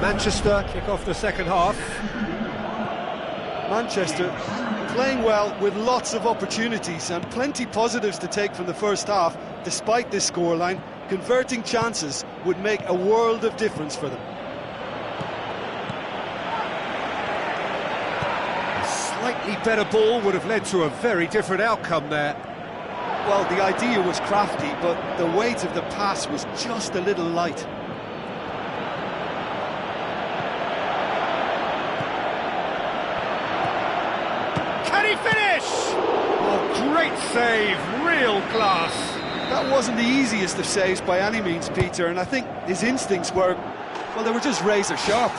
Manchester kick off the second half. Manchester playing well with lots of opportunities and plenty positives to take from the first half. Despite this scoreline, converting chances would make a world of difference for them. A slightly better ball would have led to a very different outcome there. Well, the idea was crafty, but the weight of the pass was just a little light. Finish! Oh, great save, real class. That wasn't the easiest of saves by any means, Peter, and I think his instincts were, well, they were just razor sharp.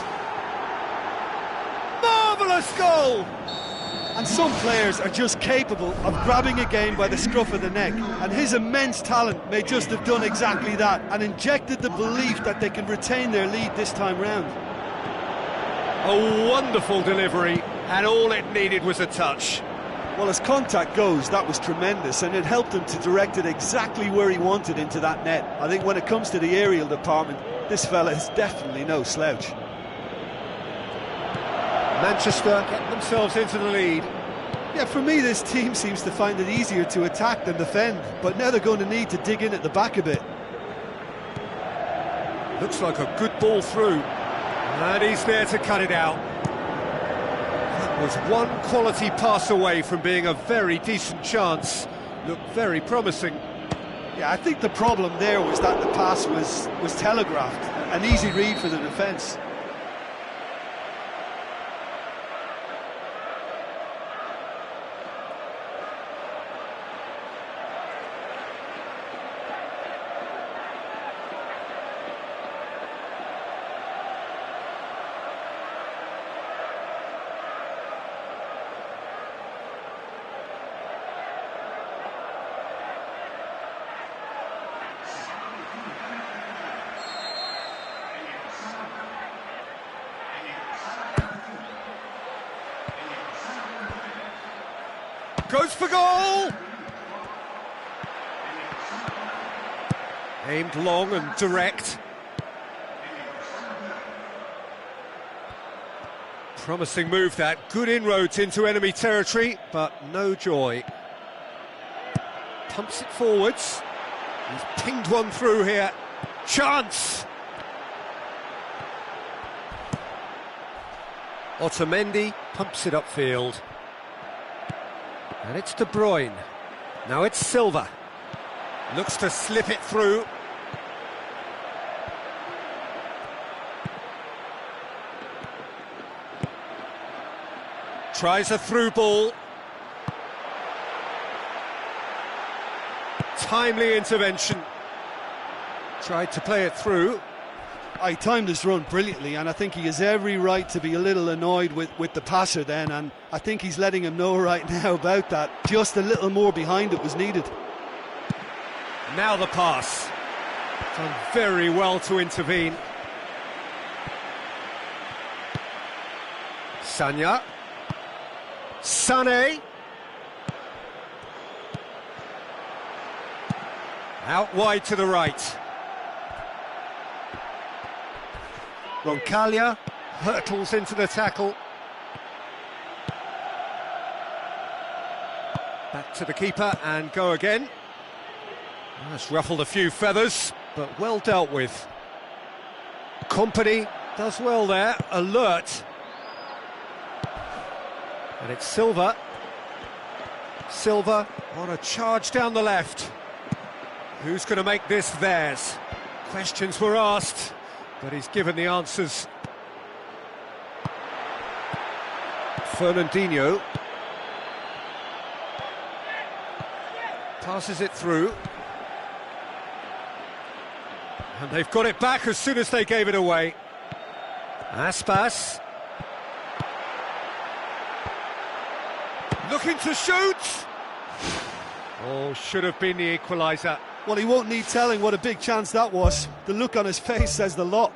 Marvellous goal! And some players are just capable of grabbing a game by the scruff of the neck, and his immense talent may just have done exactly that and injected the belief that they can retain their lead this time round. A wonderful delivery, and all it needed was a touch. Well, as contact goes, that was tremendous, and it helped him to direct it exactly where he wanted into that net. I think when it comes to the aerial department, this fella is definitely no slouch. Manchester get themselves into the lead. Yeah, for me, this team seems to find it easier to attack than defend, but now they're going to need to dig in at the back a bit. Looks like a good ball through, and he's there to cut it out. Was one quality pass away from being a very decent chance. Looked very promising. Yeah, I think the problem there was that the pass was telegraphed. An easy read for the defence. Goes for goal! Aimed long and direct. Promising move that, good inroads into enemy territory, but no joy. Pumps it forwards. He's pinged one through here. Chance! Otamendi pumps it upfield. And it's De Bruyne. Now it's Silva. Looks to slip it through. Tries a through ball. Timely intervention. Tried to play it through. He timed his run brilliantly, and I think he has every right to be a little annoyed with the passer then, and I think he's letting him know right now about that. Just a little more behind it was needed. Now the pass. Done very well to intervene. Sanya. Sané. Out wide to the right. Roncaglia hurtles into the tackle. Back to the keeper and go again. That's ruffled a few feathers, but well dealt with. Company does well there, alert. And it's Silva. Silva on a charge down the left. Who's going to make this theirs? Questions were asked, but he's given the answers. Fernandinho passes it through, and they've got it back as soon as they gave it away. Aspas looking to shoot. Oh, should have been the equaliser. Well, he won't need telling what a big chance that was. The look on his face says the lot.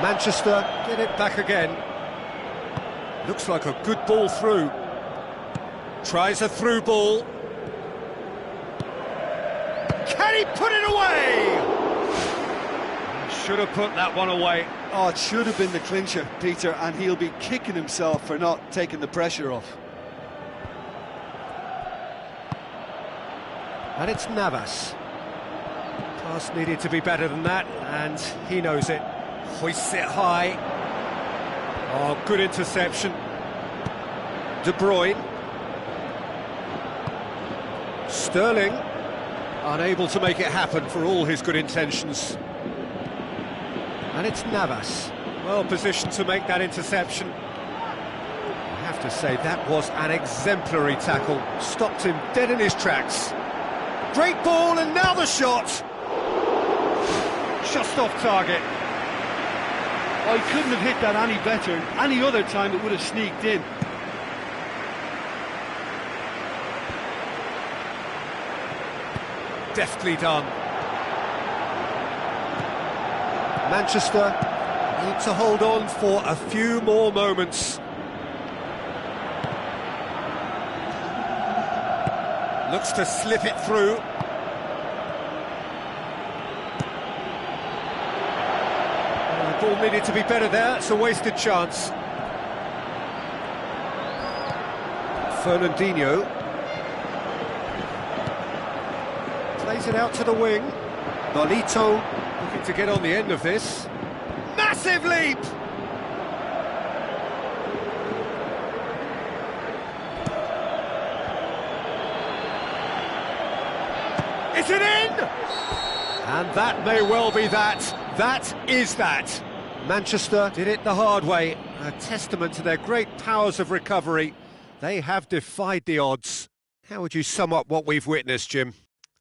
Manchester get it back again. Looks like a good ball through. Tries a through ball. Can he put it away? Should have put that one away. Oh, it should have been the clincher, Peter, and he'll be kicking himself for not taking the pressure off. And it's Navas. Pass needed to be better than that, and he knows it. Hoists it high. Oh, good interception. De Bruyne. Sterling, unable to make it happen for all his good intentions. And it's Navas, well positioned to make that interception. I have to say, that was an exemplary tackle. Stopped him dead in his tracks. Great ball, and now the shot! Just off target. Oh, he couldn't have hit that any better. Any other time it would have sneaked in. Deftly done. Manchester need to hold on for a few more moments. Looks to slip it through. The ball needed to be better there. It's a wasted chance. Fernandinho plays it out to the wing. Nolito looking to get on the end of this. Massive leap! Is it in? And that may well be that. That is that. Manchester did it the hard way. A testament to their great powers of recovery. They have defied the odds. How would you sum up what we've witnessed, Jim?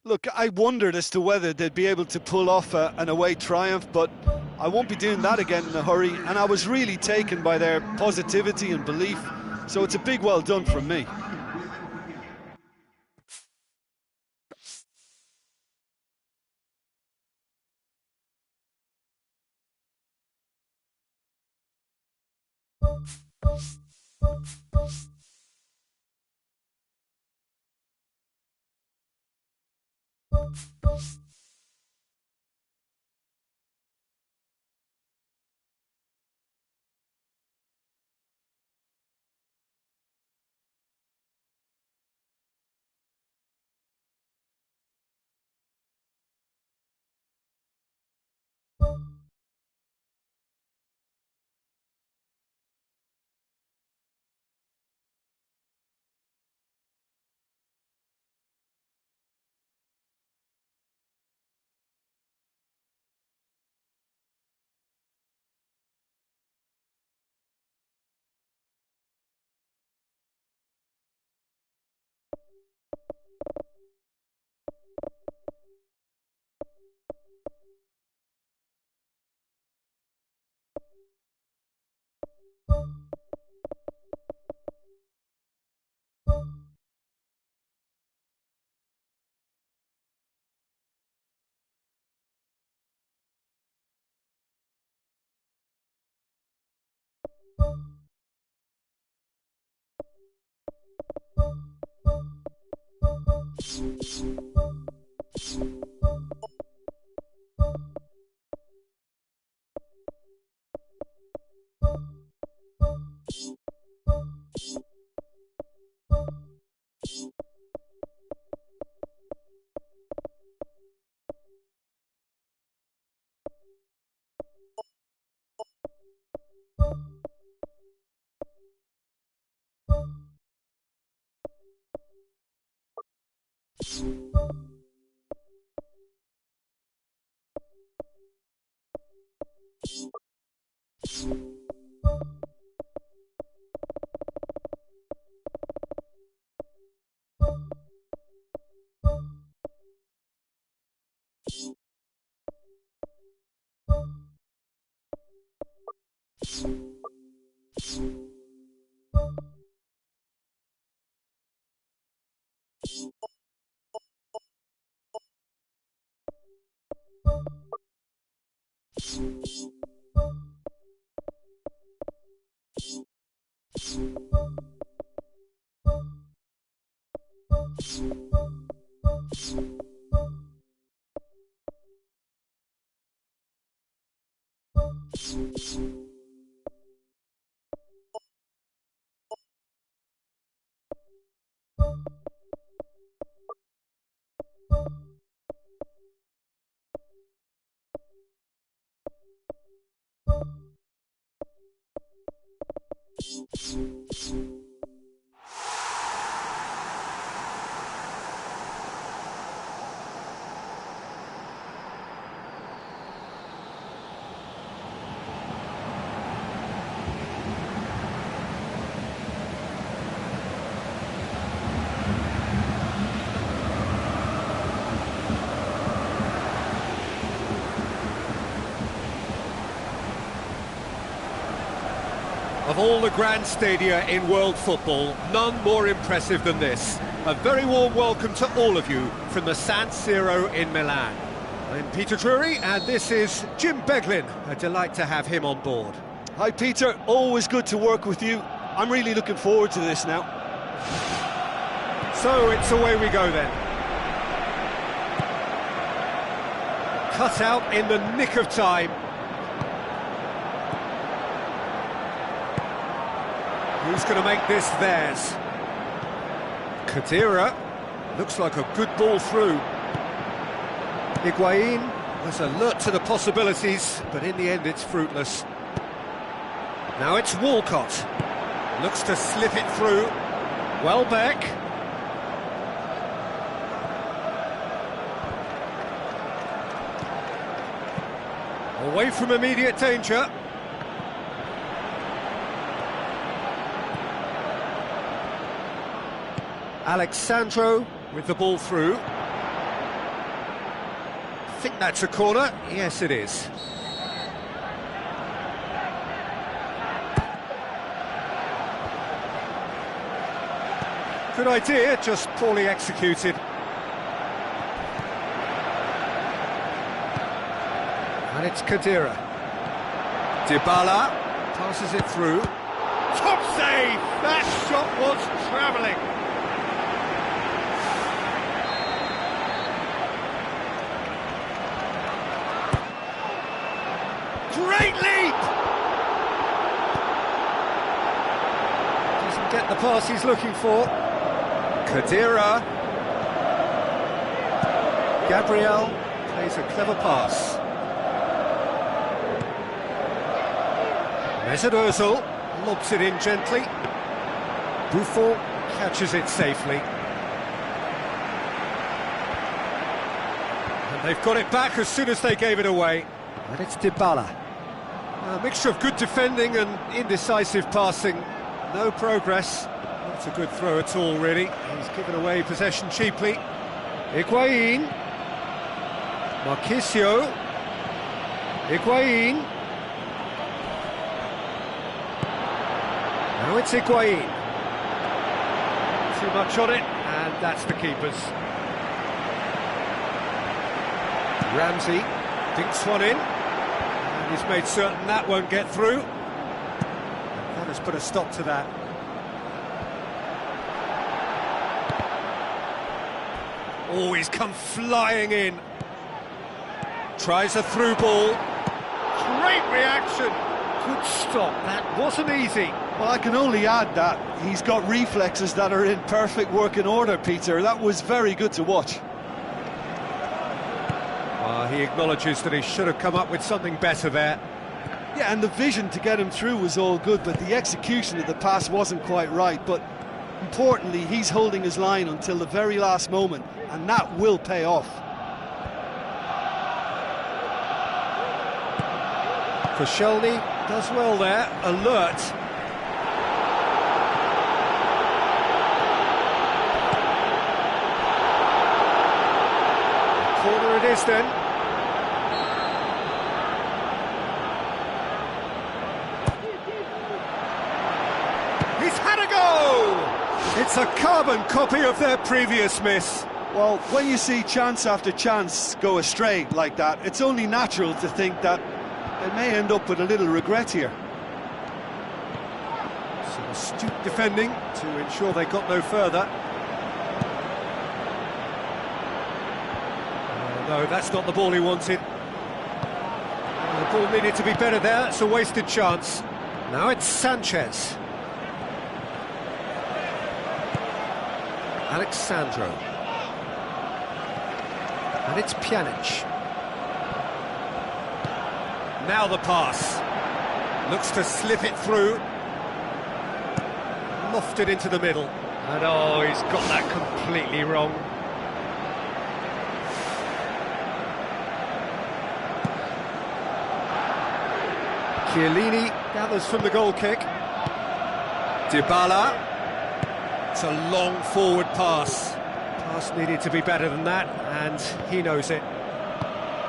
Look, I wondered as to whether they'd be able to pull off an away triumph, but I won't be doing that again in a hurry, and I was really taken by their positivity and belief, so it's a big well done from me. Of all the grand stadia in world football, none more impressive than this. A very warm welcome to all of you from the San Siro in Milan. I'm Peter Drury, and this is Jim Beglin. A delight to have him on board. Hi Peter, always good to work with you. I'm really looking forward to this now. So it's away we go then. Cut out in the nick of time. Who's going to make this theirs? Khedira, looks like a good ball through. Higuain was alert to the possibilities, but in the end it's fruitless. Now it's Walcott, looks to slip it through. Welbeck. Away from immediate danger. Alexandro with the ball through. I think that's a corner. Yes, it is. Good idea, just poorly executed. And it's Khedira. Dybala passes it through. Top save! That shot was travelling. Great leap! Doesn't get the pass he's looking for. Khedira. Gabriel plays a clever pass. Mesut Ozil lobs it in gently. Buffon catches it safely. And they've got it back as soon as they gave it away. And it's Dybala. A mixture of good defending and indecisive passing. No progress. Not a good throw at all, really. He's given away possession cheaply. Higuain. Marquisio. Higuain. Now it's Higuain. Too much on it, and that's the keeper's. Ramsey dinks one in. He's made certain that won't get through. That has put a stop to that. Oh, he's come flying in. Tries a through ball. Great reaction. Good stop. That wasn't easy. Well, I can only add that he's got reflexes that are in perfect working order, Peter. That was very good to watch. He acknowledges that he should have come up with something better there. Yeah, and the vision to get him through was all good, but the execution of the pass wasn't quite right. But importantly, he's holding his line until the very last moment, and that will pay off. Koscielny does well there, alert. Corner it is then. go! It's a carbon copy of their previous miss. Well, when you see chance after chance go astray like that, it's only natural to think that they may end up with a little regret here. Some astute defending to ensure they got no further. No, that's not the ball he wanted. The ball needed to be better there. It's a wasted chance. Now it's Sanchez. Alexandro. And it's Pjanic. Now the pass. Looks to slip it through. Lofted into the middle. And oh, he's got that completely wrong. Chiellini gathers from the goal kick. Dybala. It's a long forward pass. Pass needed to be better than that, and he knows it.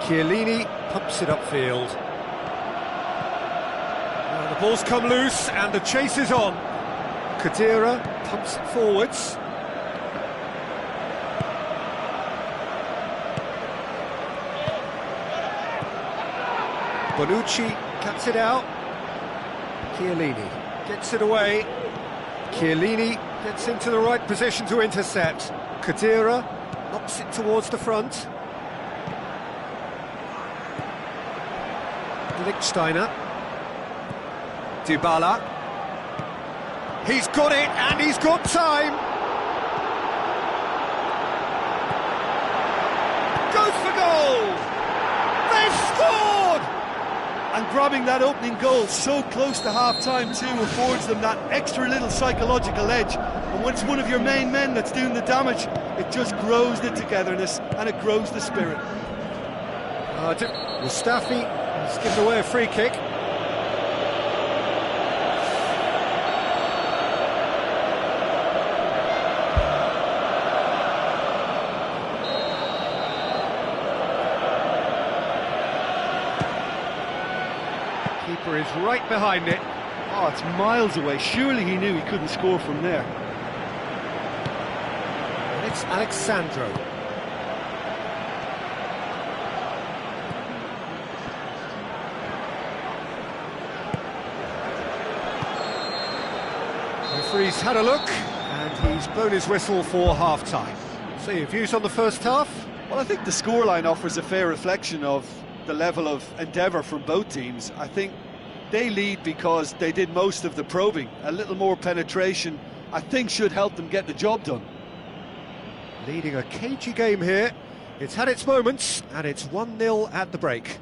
Chiellini pumps it upfield. Now the ball's come loose, and the chase is on. Khedira pumps it forwards. Bonucci cuts it out. Chiellini gets it away. Chiellini gets into the right position to intercept. Khedira knocks it towards the front. Lichtsteiner. Dybala. He's got it, and he's got time. Goes for goal. They've scored! And grabbing that opening goal so close to half-time too affords them that extra little psychological edge. And when it's one of your main men that's doing the damage, it just grows the togetherness and it grows the spirit. Mustafi has given away a free kick. Keeper is right behind it. Oh, it's miles away. Surely he knew he couldn't score from there. And it's Alexandro. Referee's had a look, and he's blown his whistle for half-time. So your views on the first half? Well, I think the scoreline offers a fair reflection of the level of endeavour from both teams. I think they lead because they did most of the probing. A little more penetration, I think, should help them get the job done. Leading a cagey game here. It's had its moments, and it's 1-0 at the break.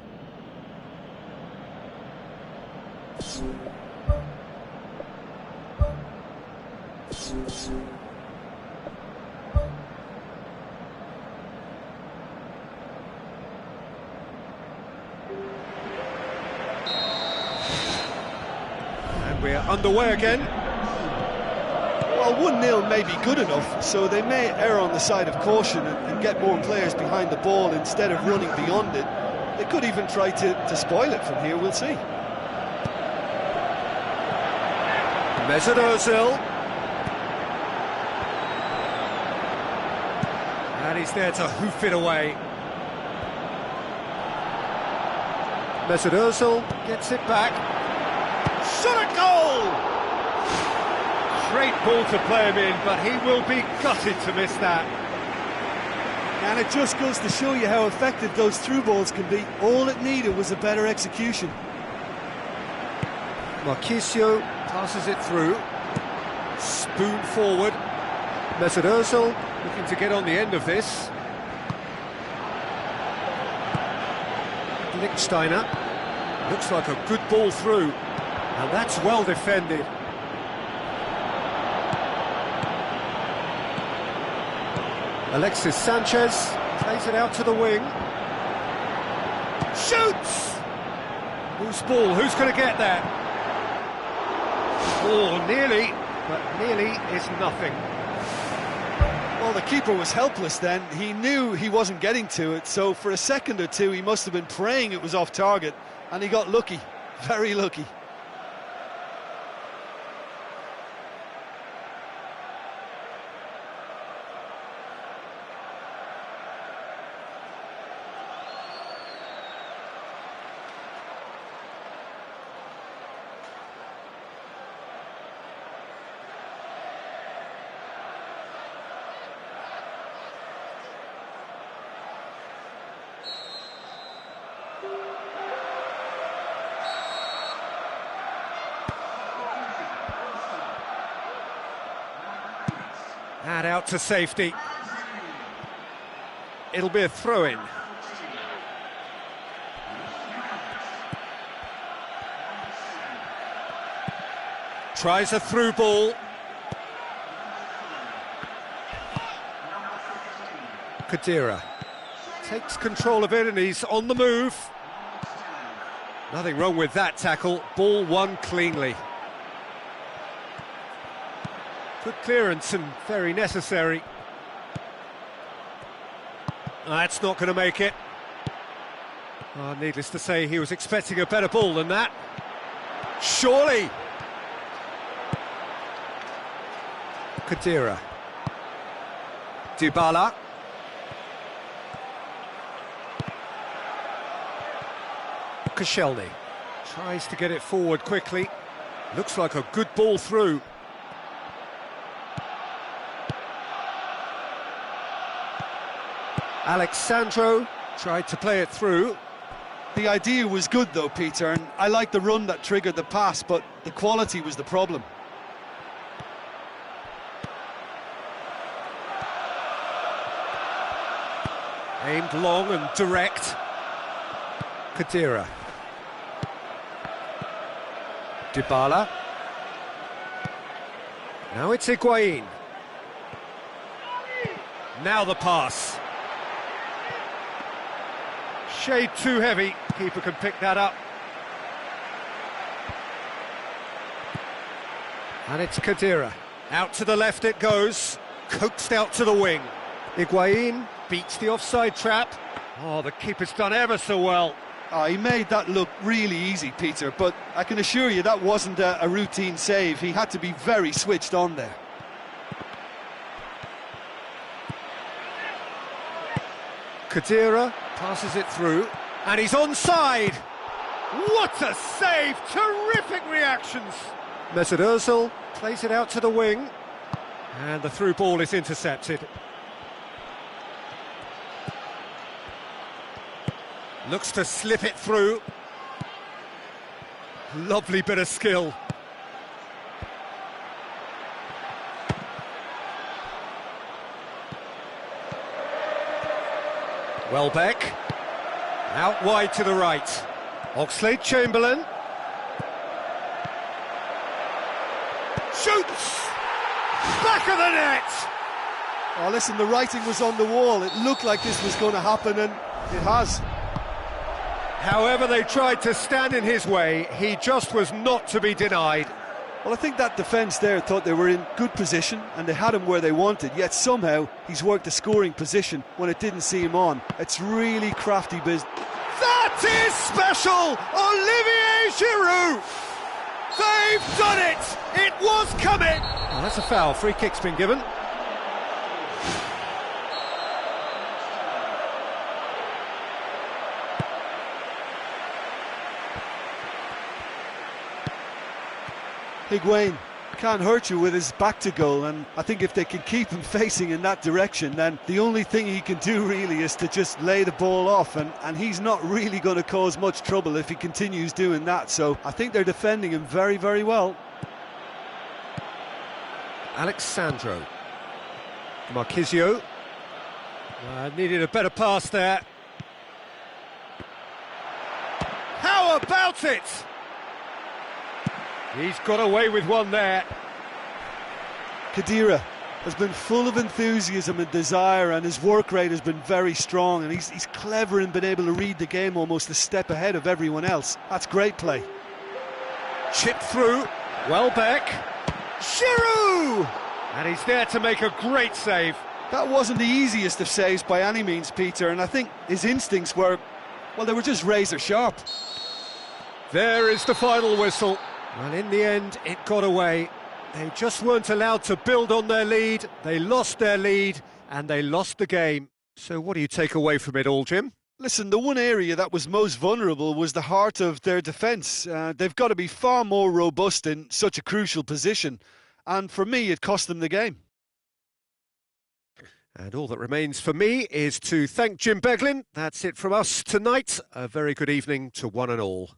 We're underway again. Well, 1-0 may be good enough, so they may err on the side of caution and get more players behind the ball instead of running beyond it. They could even try to spoil it from here, we'll see. Mesut Ozil. And he's there to hoof it away. Mesut Ozil gets it back. Shot at goal! Great ball to play him in, but he will be gutted to miss that. And it just goes to show you how effective those through balls can be. All it needed was a better execution. Marquisio passes it through. Spoon forward. Mesut Ozil looking to get on the end of this. Lichtsteiner. Looks like a good ball through. And that's well defended. Alexis Sanchez plays it out to the wing. Shoots! Loose ball, who's going to get that? Oh, nearly, but nearly is nothing. Well, the keeper was helpless then. He knew he wasn't getting to it, so for a second or two he must have been praying it was off target, and he got lucky, very lucky. And out to safety. It'll be a throw-in. Tries a through ball. Khedira takes control of it and he's on the move. Nothing wrong with that tackle. Ball won cleanly. Good clearance and very necessary. That's not going to make it. Oh, needless to say, he was expecting a better ball than that. Surely! Khedira. Dybala. Koscielny tries to get it forward quickly. Looks like a good ball through. Alexandro tried to play it through. The idea was good though, Peter, and I like the run that triggered the pass, but the quality was the problem. Aimed long and direct. Khedira. Dybala. Now it's Higuain. Now the pass. Shade too heavy. Keeper can pick that up. And it's Khedira. Out to the left it goes. Coaxed out to the wing. Higuain beats the offside trap. Oh, the keeper's done ever so well. Oh, he made that look really easy, Peter, but I can assure you that wasn't a routine save. He had to be very switched on there. Khedira passes it through, and he's onside! What a save! Terrific reactions! Mesut Ozil plays it out to the wing, and the through ball is intercepted. Looks to slip it through. Lovely bit of skill. Welbeck. Out wide to the right. Oxlade-Chamberlain. Shoots! Back of the net! Oh, listen, the writing was on the wall. It looked like this was going to happen, and it has. However they tried to stand in his way, he just was not to be denied. Well, I think that defence there thought they were in good position and they had him where they wanted, yet somehow he's worked a scoring position when it didn't see him on. It's really crafty business. That is special! Olivier Giroud! They've done it! It was coming! Oh, that's a foul. Free kick's been given. Higuain can't hurt you with his back to goal, and I think if they can keep him facing in that direction, then the only thing he can do really is to just lay the ball off, and he's not really going to cause much trouble if he continues doing that, so I think they're defending him very, very well. Alexandro. Marquisio. Needed a better pass there. How about it? He's got away with one there. Khedira has been full of enthusiasm and desire, and his work rate has been very strong, and he's clever in being able to read the game almost a step ahead of everyone else. That's great play. Chip through. Welbeck. Giroud! And he's there to make a great save. That wasn't the easiest of saves by any means, Peter, and I think his instincts were, well, they were just razor sharp. There is the final whistle. Well, in the end, it got away. They just weren't allowed to build on their lead. They lost their lead, and they lost the game. So what do you take away from it all, Jim? Listen, the one area that was most vulnerable was the heart of their defence. They've got to be far more robust in such a crucial position. And for me, it cost them the game. And all that remains for me is to thank Jim Beglin. That's it from us tonight. A very good evening to one and all.